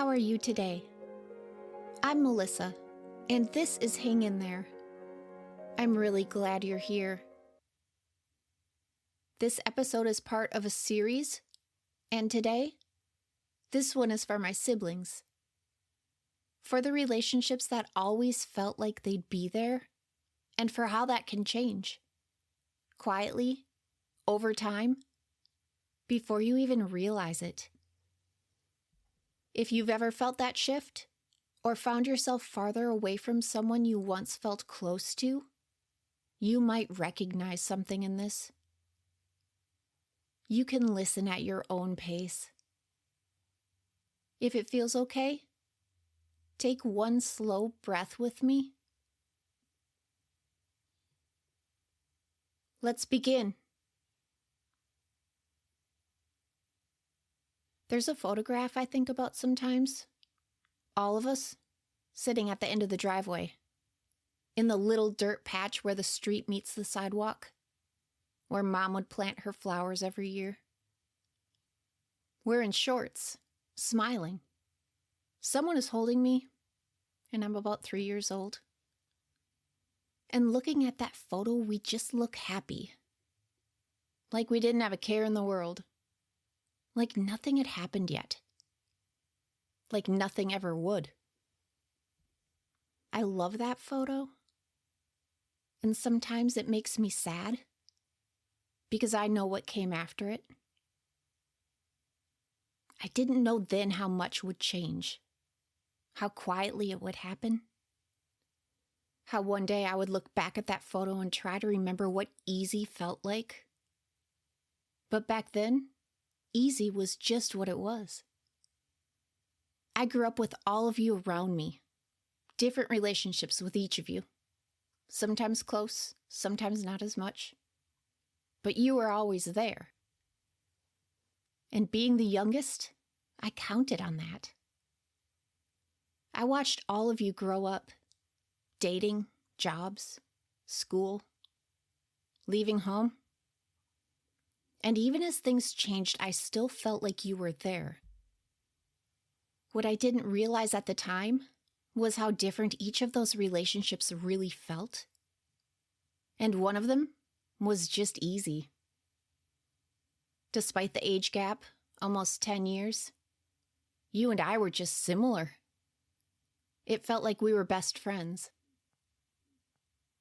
How are you today? I'm Melissa, and this is Hang In There. I'm really glad you're here. This episode is part of a series, and today, this one is for my siblings. For the relationships that always felt like they'd be there, and for how that can change. Quietly, over time, before you even realize it. If you've ever felt that shift, or found yourself farther away from someone you once felt close to, you might recognize something in this. You can listen at your own pace. If it feels okay, take one slow breath with me. Let's begin. There's a photograph I think about sometimes. All of us sitting at the end of the driveway, in the little dirt patch where the street meets the sidewalk, where Mom would plant her flowers every year. We're in shorts, smiling. Someone is holding me, and I'm about 3 years old. And looking at that photo, we just look happy. Like we didn't have a care in the world. Like nothing had happened yet. Like nothing ever would. I love that photo. And sometimes it makes me sad. Because I know what came after it. I didn't know then how much would change. How quietly it would happen. How one day I would look back at that photo and try to remember what easy felt like. But back then, easy was just what it was. I grew up with all of you around me. Different relationships with each of you. Sometimes close, sometimes not as much. But you were always there. And being the youngest, I counted on that. I watched all of you grow up. Dating, jobs, school, leaving home. And even as things changed, I still felt like you were there. What I didn't realize at the time was how different each of those relationships really felt. And one of them was just easy. Despite the age gap, almost 10 years, you and I were just similar. It felt like we were best friends.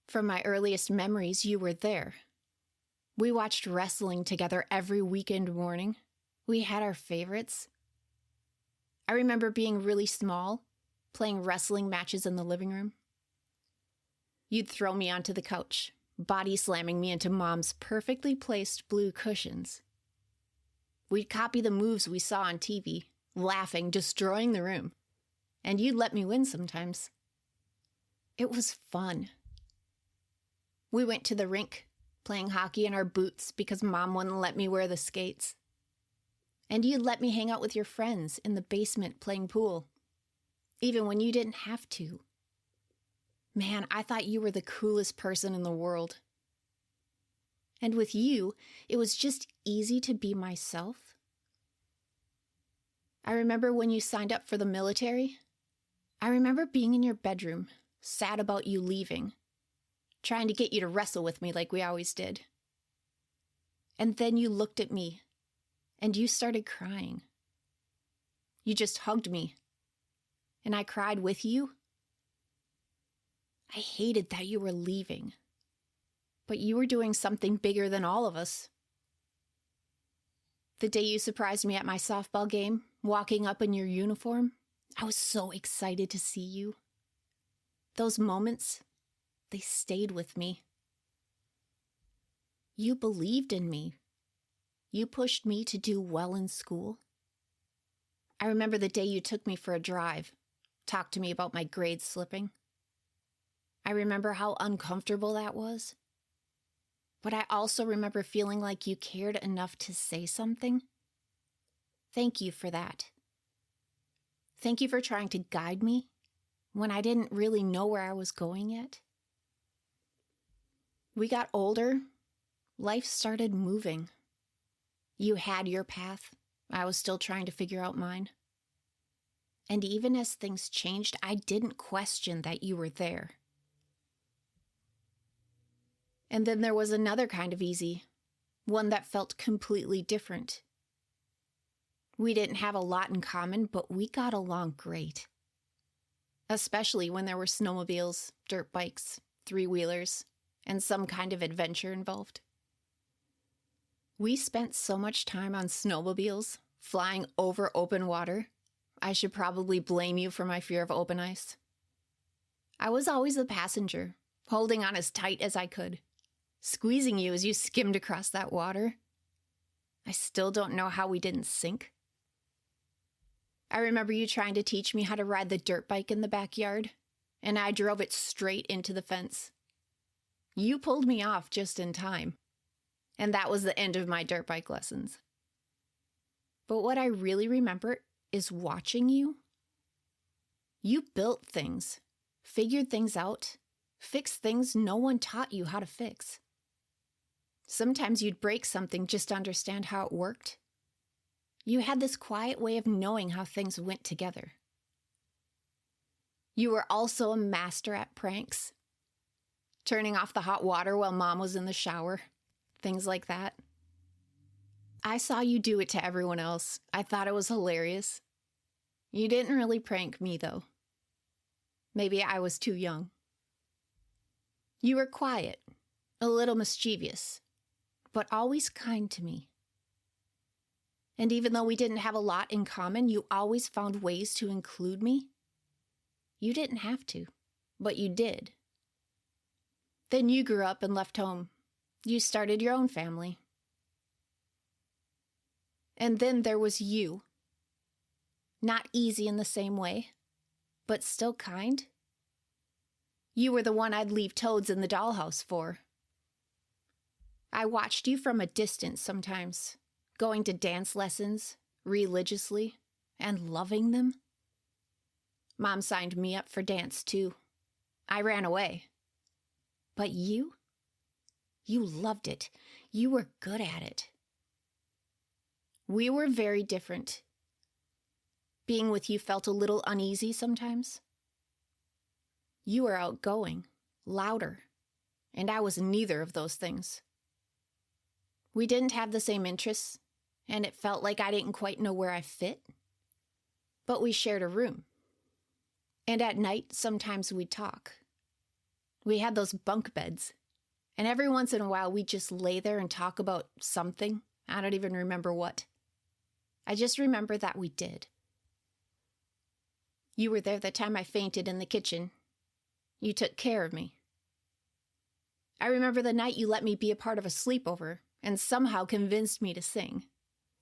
From my earliest memories, you were there. We watched wrestling together every weekend morning. We had our favorites. I remember being really small, playing wrestling matches in the living room. You'd throw me onto the couch, body slamming me into Mom's perfectly placed blue cushions. We'd copy the moves we saw on TV, laughing, destroying the room. And you'd let me win sometimes. It was fun. We went to the rink, playing hockey in our boots because Mom wouldn't let me wear the skates. And you'd let me hang out with your friends in the basement playing pool, even when you didn't have to. Man, I thought you were the coolest person in the world. And with you, it was just easy to be myself. I remember when you signed up for the military. I remember being in your bedroom, sad about you leaving, trying to get you to wrestle with me like we always did. And then you looked at me, and you started crying. You just hugged me, and I cried with you. I hated that you were leaving, but you were doing something bigger than all of us. The day you surprised me at my softball game, walking up in your uniform, I was so excited to see you. Those moments, they stayed with me. You believed in me. You pushed me to do well in school. I remember the day you took me for a drive, talked to me about my grades slipping. I remember how uncomfortable that was. But I also remember feeling like you cared enough to say something. Thank you for that. Thank you for trying to guide me when I didn't really know where I was going yet. We got older. Life started moving. You had your path. I was still trying to figure out mine. And even as things changed, I didn't question that you were there. And then there was another kind of easy, one that felt completely different. We didn't have a lot in common, but we got along great. Especially when there were snowmobiles, dirt bikes, three-wheelers, and some kind of adventure involved. We spent so much time on snowmobiles, flying over open water. I should probably blame you for my fear of open ice. I was always the passenger, holding on as tight as I could, squeezing you as you skimmed across that water. I still don't know how we didn't sink. I remember you trying to teach me how to ride the dirt bike in the backyard, and I drove it straight into the fence. You pulled me off just in time, and that was the end of my dirt bike lessons. But what I really remember is watching you. You built things, figured things out, fixed things no one taught you how to fix. Sometimes you'd break something just to understand how it worked. You had this quiet way of knowing how things went together. You were also a master at pranks. Turning off the hot water while Mom was in the shower. Things like that. I saw you do it to everyone else. I thought it was hilarious. You didn't really prank me, though. Maybe I was too young. You were quiet, a little mischievous, but always kind to me. And even though we didn't have a lot in common, you always found ways to include me. You didn't have to, but you did. Then you grew up and left home. You started your own family. And then there was you. Not easy in the same way, but still kind. You were the one I'd leave toads in the dollhouse for. I watched you from a distance sometimes, going to dance lessons religiously and loving them. Mom signed me up for dance too. I ran away. But you loved it. You were good at it. We were very different. Being with you felt a little uneasy sometimes. You were outgoing, louder, and I was neither of those things. We didn't have the same interests, and it felt like I didn't quite know where I fit. But we shared a room. And at night, sometimes we'd talk. We had those bunk beds, and every once in a while we'd just lay there and talk about something. I don't even remember what. I just remember that we did. You were there the time I fainted in the kitchen. You took care of me. I remember the night you let me be a part of a sleepover and somehow convinced me to sing.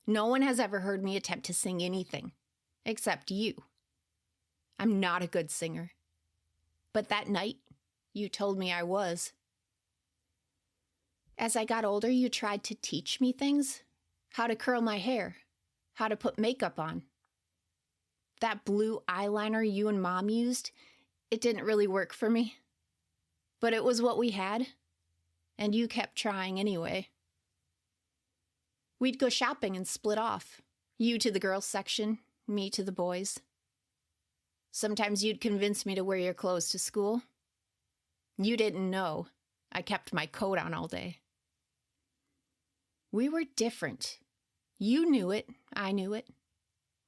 No one has ever heard me attempt to sing anything, except you. I'm not a good singer. But that night, you told me I was. As I got older, you tried to teach me things. How to curl my hair. How to put makeup on. That blue eyeliner you and Mom used, it didn't really work for me. But it was what we had, and you kept trying anyway. We'd go shopping and split off. You to the girls' section, me to the boys'. Sometimes you'd convince me to wear your clothes to school. You didn't know. I kept my coat on all day. We were different. You knew it, I knew it.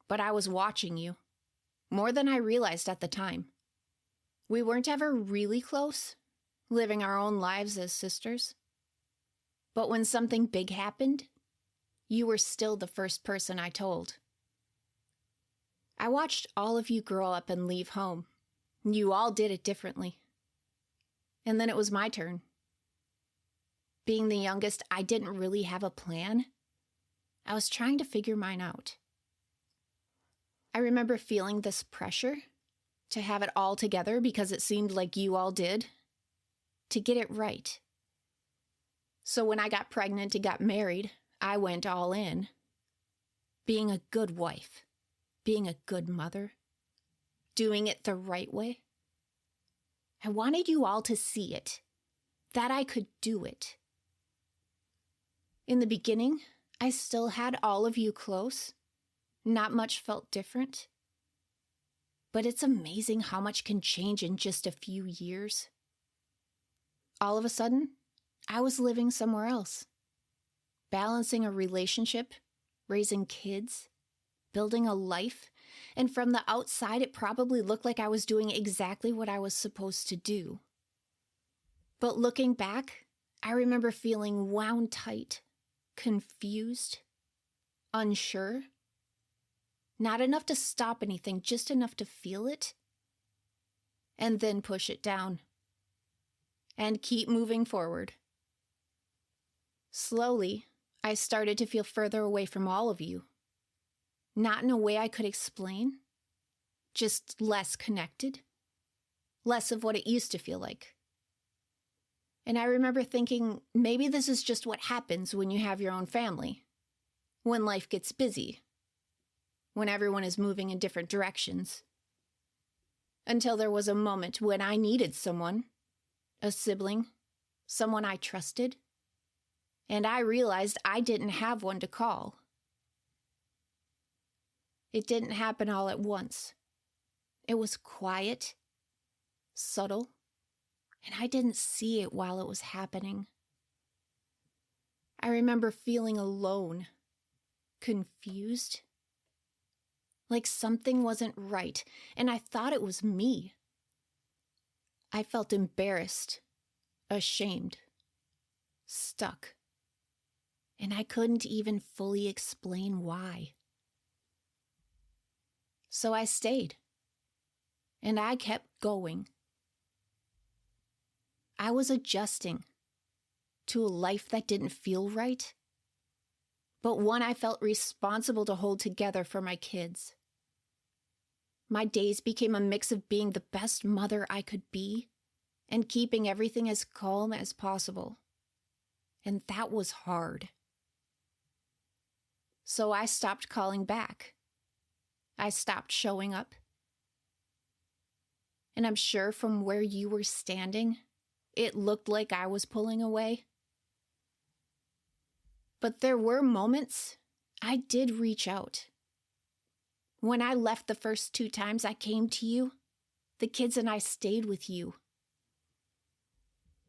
But I was watching you. More than I realized at the time. We weren't ever really close, living our own lives as sisters. But when something big happened, you were still the first person I told. I watched all of you grow up and leave home. You all did it differently. And then it was my turn. Being the youngest, I didn't really have a plan. I was trying to figure mine out. I remember feeling this pressure to have it all together because it seemed like you all did, to get it right. So when I got pregnant and got married, I went all in. Being a good wife, being a good mother, doing it the right way. I wanted you all to see it, that I could do it. In the beginning, I still had all of you close. Not much felt different. but it's amazing how much can change in just a few years. All of a sudden, I was living somewhere else, balancing a relationship, raising kids, building a life, and from the outside it probably looked like I was doing exactly what I was supposed to do. But looking back, I remember feeling wound tight, confused, unsure. Not enough to stop anything, just enough to feel it, and then push it down, and keep moving forward. Slowly, I started to feel further away from all of you. Not in a way I could explain, just less connected, less of what it used to feel like. And I remember thinking, maybe this is just what happens when you have your own family, when life gets busy, when everyone is moving in different directions. Until there was a moment when I needed someone, a sibling, someone I trusted, and I realized I didn't have one to call. It didn't happen all at once. It was quiet, subtle, and I didn't see it while it was happening. I remember feeling alone, confused, like something wasn't right, and I thought it was me. I felt embarrassed, ashamed, stuck, and I couldn't even fully explain why. So I stayed, and I kept going. I was adjusting to a life that didn't feel right, but one I felt responsible to hold together for my kids. My days became a mix of being the best mother I could be and keeping everything as calm as possible. And that was hard. So I stopped calling back. I stopped showing up. And I'm sure from where you were standing, it looked like I was pulling away. But there were moments I did reach out. When I left the first 2 times I came to you, the kids and I stayed with you.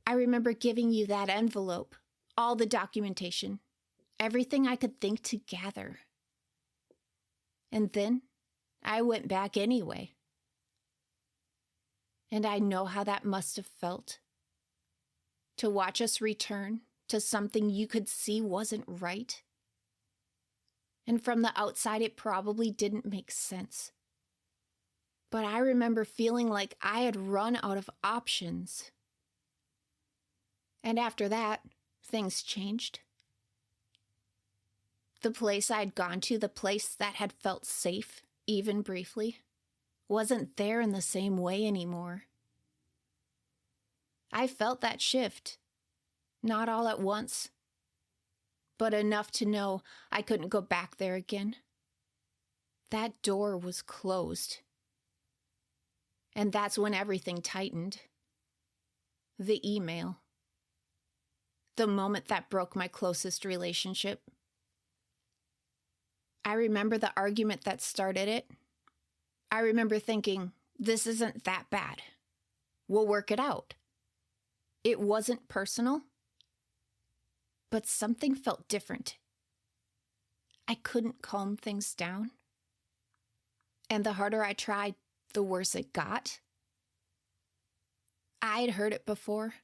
I remember giving you that envelope, all the documentation, everything I could think to gather. And then I went back anyway. And I know how that must have felt. To watch us return to something you could see wasn't right. And from the outside, it probably didn't make sense. But I remember feeling like I had run out of options. And after that, things changed. The place I'd gone to, the place that had felt safe, even briefly, wasn't there in the same way anymore. I felt that shift, not all at once, but enough to know I couldn't go back there again. That door was closed. And that's when everything tightened. The email. The moment that broke my closest relationship. I remember the argument that started it. I remember thinking, this isn't that bad. We'll work it out. It wasn't personal, but something felt different. I couldn't calm things down. And the harder I tried, the worse it got. I'd heard it before,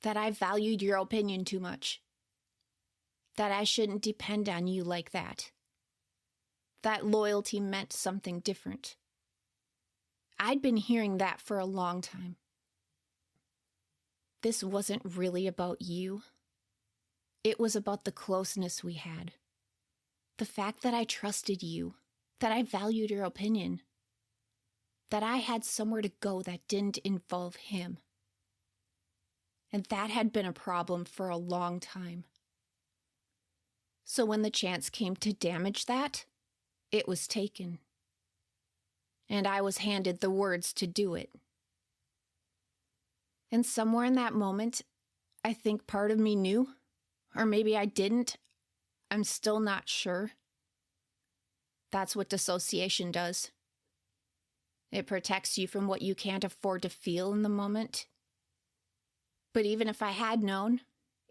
that I valued your opinion too much, that I shouldn't depend on you like that loyalty meant something different. I'd been hearing that for a long time. This wasn't really about you. It was about the closeness we had. The fact that I trusted you, that I valued your opinion, that I had somewhere to go that didn't involve him. And that had been a problem for a long time. So when the chance came to damage that, it was taken. And I was handed the words to do it. And somewhere in that moment, I think part of me knew, or maybe I didn't. I'm still not sure. That's what dissociation does. It protects you from what you can't afford to feel in the moment. But even if I had known,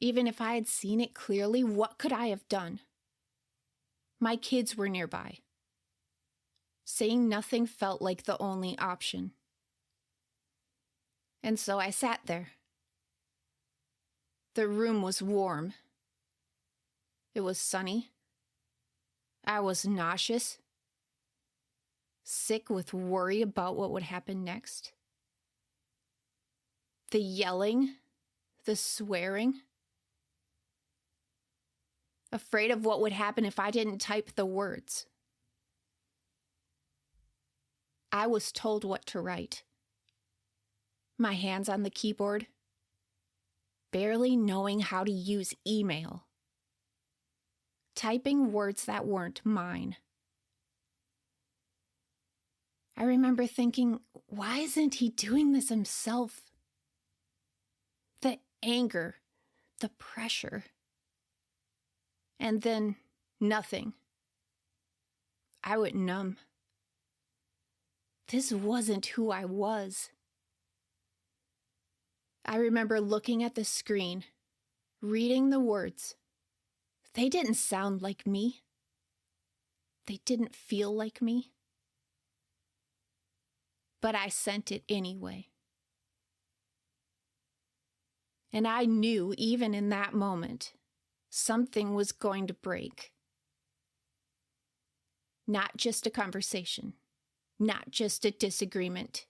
even if I had seen it clearly, what could I have done? My kids were nearby. Saying nothing felt like the only option. And so I sat there. The room was warm. It was sunny. I was nauseous, sick with worry about what would happen next. The yelling, the swearing. Afraid of what would happen if I didn't type the words. I was told what to write. My hands on the keyboard, barely knowing how to use email. Typing words that weren't mine. I remember thinking, why isn't he doing this himself? The anger, the pressure. And then nothing. I went numb. This wasn't who I was. I remember looking at the screen, reading the words. They didn't sound like me. They didn't feel like me. But I sent it anyway. And I knew, even in that moment, something was going to break. Not just a conversation, not just a disagreement.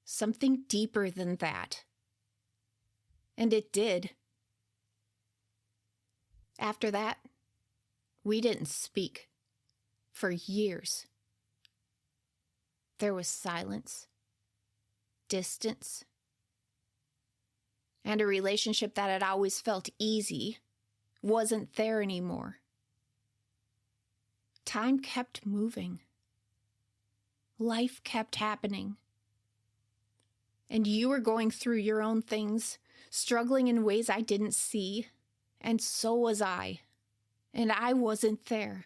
Something deeper than that. And it did. After that, we didn't speak for years. There was silence, distance, and a relationship that had always felt easy wasn't there anymore. Time kept moving. Life kept happening. And you were going through your own things, struggling in ways I didn't see. And so was I. And I wasn't there.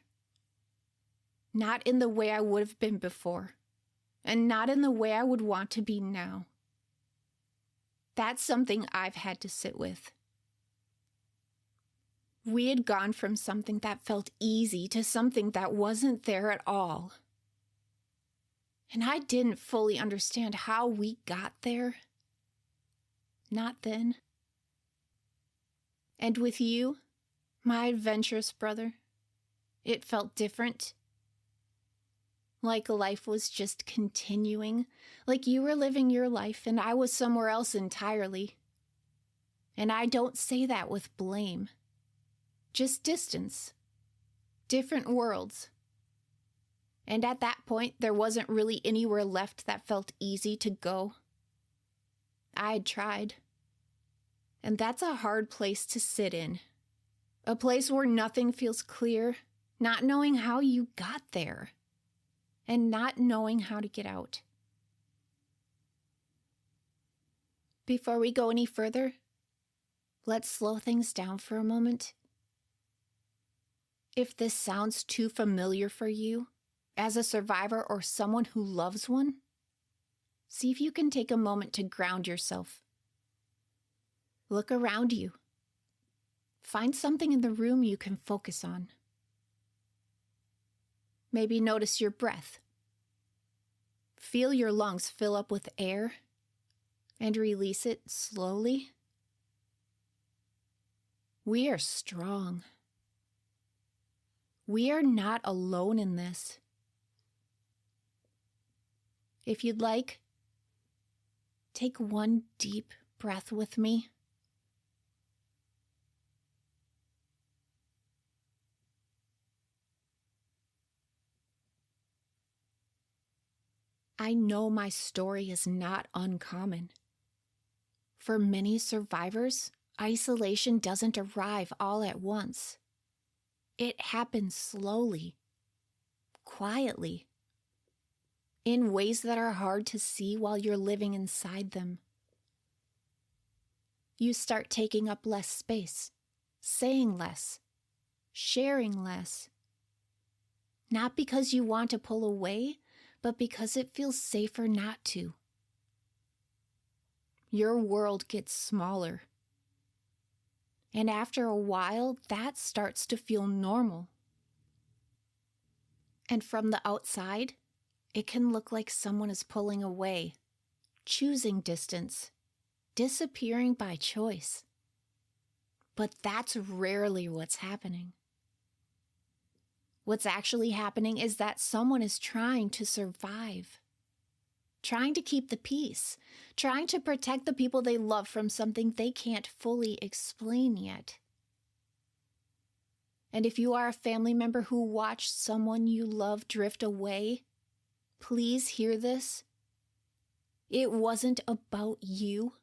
Not in the way I would have been before. And not in the way I would want to be now. That's something I've had to sit with. We had gone from something that felt easy to something that wasn't there at all. And I didn't fully understand how we got there. Not then. And with you, my adventurous brother, it felt different. Like life was just continuing, like you were living your life and I was somewhere else entirely. And I don't say that with blame. Just distance. Different worlds. And at that point, there wasn't really anywhere left that felt easy to go. I had tried. And that's a hard place to sit in. A place where nothing feels clear, not knowing how you got there, and not knowing how to get out. Before we go any further, let's slow things down for a moment. If this sounds too familiar for you, as a survivor or someone who loves one, see if you can take a moment to ground yourself. Look around you. Find something in the room you can focus on. Maybe notice your breath. Feel your lungs fill up with air and release it slowly. We are strong. We are not alone in this. If you'd like, take one deep breath with me. I know my story is not uncommon. For many survivors, isolation doesn't arrive all at once. It happens slowly, quietly, in ways that are hard to see while you're living inside them. You start taking up less space, saying less, sharing less. Not because you want to pull away, but because it feels safer not to. Your world gets smaller. And after a while, that starts to feel normal. And from the outside, it can look like someone is pulling away, choosing distance, disappearing by choice. But that's rarely what's happening. What's actually happening is that someone is trying to survive, trying to keep the peace, trying to protect the people they love from something they can't fully explain yet. And if you are a family member who watched someone you love drift away, please hear this. It wasn't about you.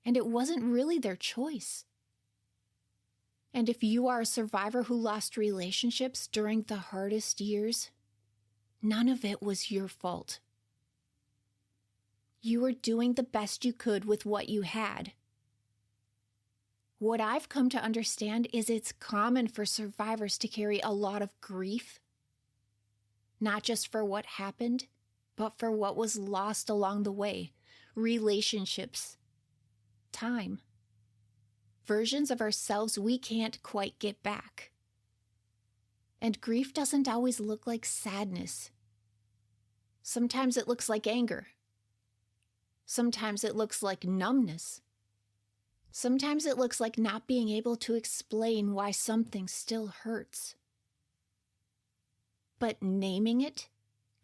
And it wasn't really their choice. And if you are a survivor who lost relationships during the hardest years, none of it was your fault. You were doing the best you could with what you had. What I've come to understand is it's common for survivors to carry a lot of grief, not just for what happened, but for what was lost along the way, relationships, time, versions of ourselves we can't quite get back. And grief doesn't always look like sadness. Sometimes it looks like anger. Sometimes it looks like numbness. Sometimes it looks like not being able to explain why something still hurts. But naming it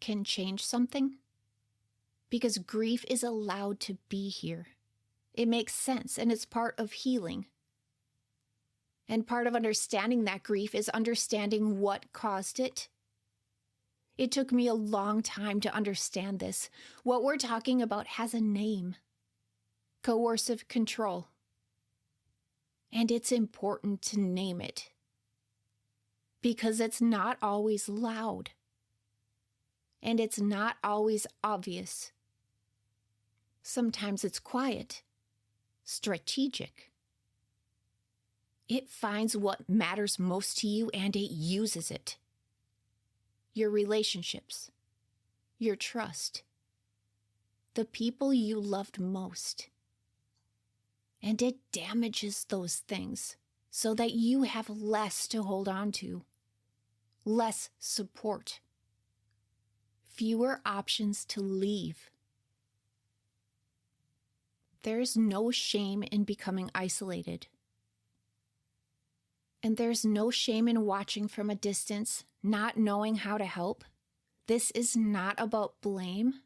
can change something, because grief is allowed to be here. It makes sense, and it's part of healing. And part of understanding that grief is understanding what caused it. It took me a long time to understand this. What we're talking about has a name: coercive control. And it's important to name it, because it's not always loud, and it's not always obvious. Sometimes it's quiet, strategic. It finds what matters most to you and it uses it. Your relationships, your trust, the people you loved most. And it damages those things so that you have less to hold on to, less support, fewer options to leave. There's no shame in becoming isolated. And there's no shame in watching from a distance, not knowing how to help. This is not about blame.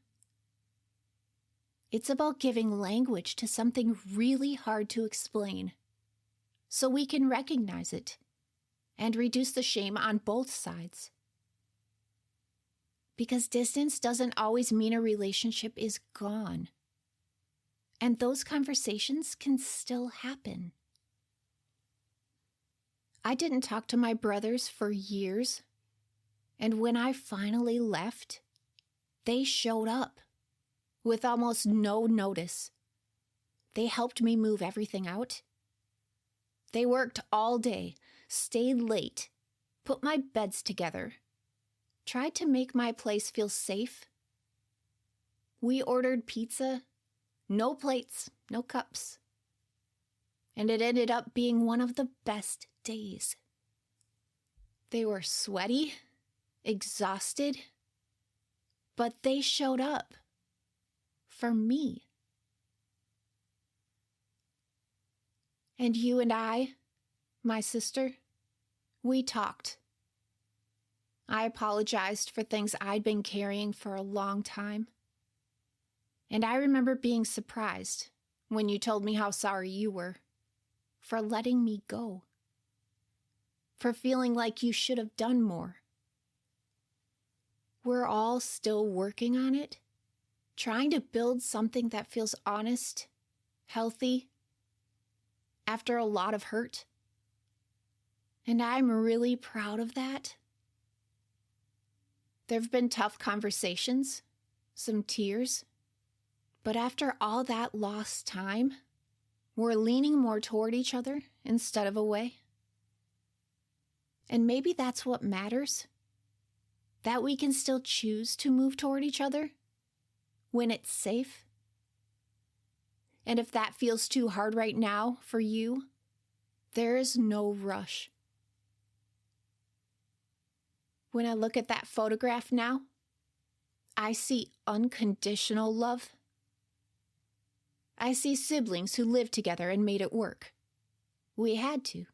It's about giving language to something really hard to explain, so we can recognize it and reduce the shame on both sides. Because distance doesn't always mean a relationship is gone. And those conversations can still happen. I didn't talk to my brothers for years, and when I finally left, they showed up with almost no notice. They helped me move everything out. They worked all day, stayed late, put my beds together, tried to make my place feel safe. We ordered pizza, no plates, no cups. And it ended up being one of the best days. They were sweaty, exhausted, but they showed up for me. And you and I, my sister, we talked. I apologized for things I'd been carrying for a long time. And I remember being surprised when you told me how sorry you were for letting me go, for feeling like you should have done more. We're all still working on it, trying to build something that feels honest, healthy, after a lot of hurt. And I'm really proud of that. There've been tough conversations, some tears, but after all that lost time, we're leaning more toward each other instead of away. And maybe that's what matters. that we can still choose to move toward each other when it's safe. And if that feels too hard right now for you, there is no rush. When I look at that photograph now, I see unconditional love. I see siblings who lived together and made it work. We had to.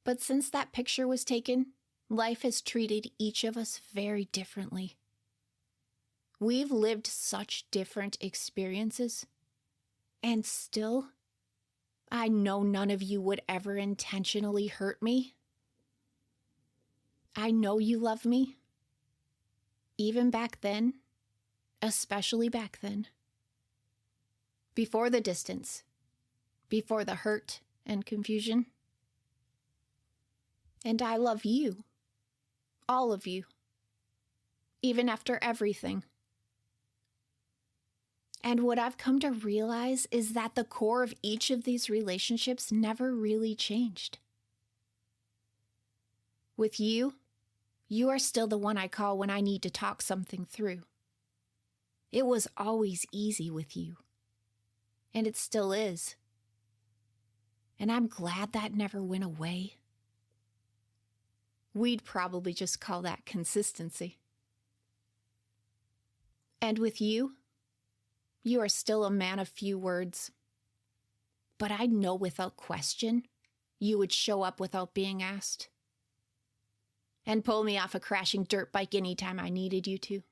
But since that picture was taken, life has treated each of us very differently. We've lived such different experiences. And still, I know none of you would ever intentionally hurt me. I know you love me. Even back then, especially back then. Before the distance, before the hurt and confusion. And I love you, all of you, even after everything. And what I've come to realize is that the core of each of these relationships never really changed. With you, you are still the one I call when I need to talk something through. It was always easy with you. And it still is. And I'm glad that never went away. We'd probably just call that consistency. And with you, you are still a man of few words. But I know without question, you would show up without being asked. And pull me off a crashing dirt bike anytime I needed you to.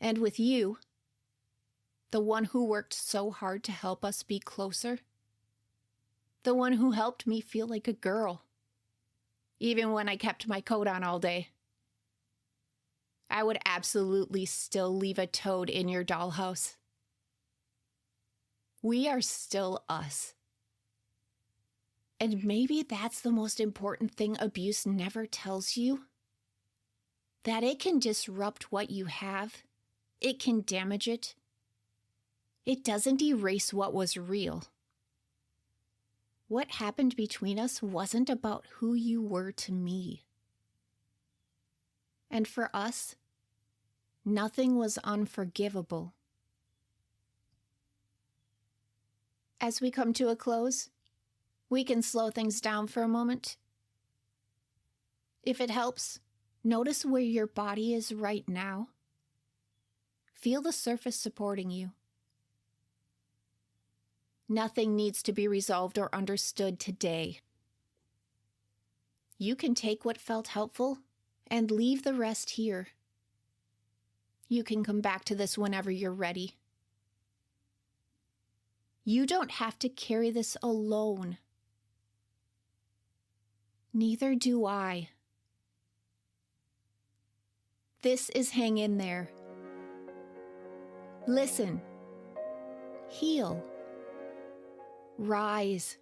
And with you, the one who worked so hard to help us be closer. The one who helped me feel like a girl, even when I kept my coat on all day. I would absolutely still leave a toad in your dollhouse. We are still us. And maybe that's the most important thing abuse never tells you. That it can disrupt what you have. It can damage it. It doesn't erase what was real. What happened between us wasn't about who you were to me. And for us, nothing was unforgivable. As we come to a close, we can slow things down for a moment. If it helps, notice where your body is right now. Feel the surface supporting you. Nothing needs to be resolved or understood today. You can take what felt helpful and leave the rest here. You can come back to this whenever you're ready. You don't have to carry this alone. Neither do I. This is Hang In There. Listen. Heal. Rise.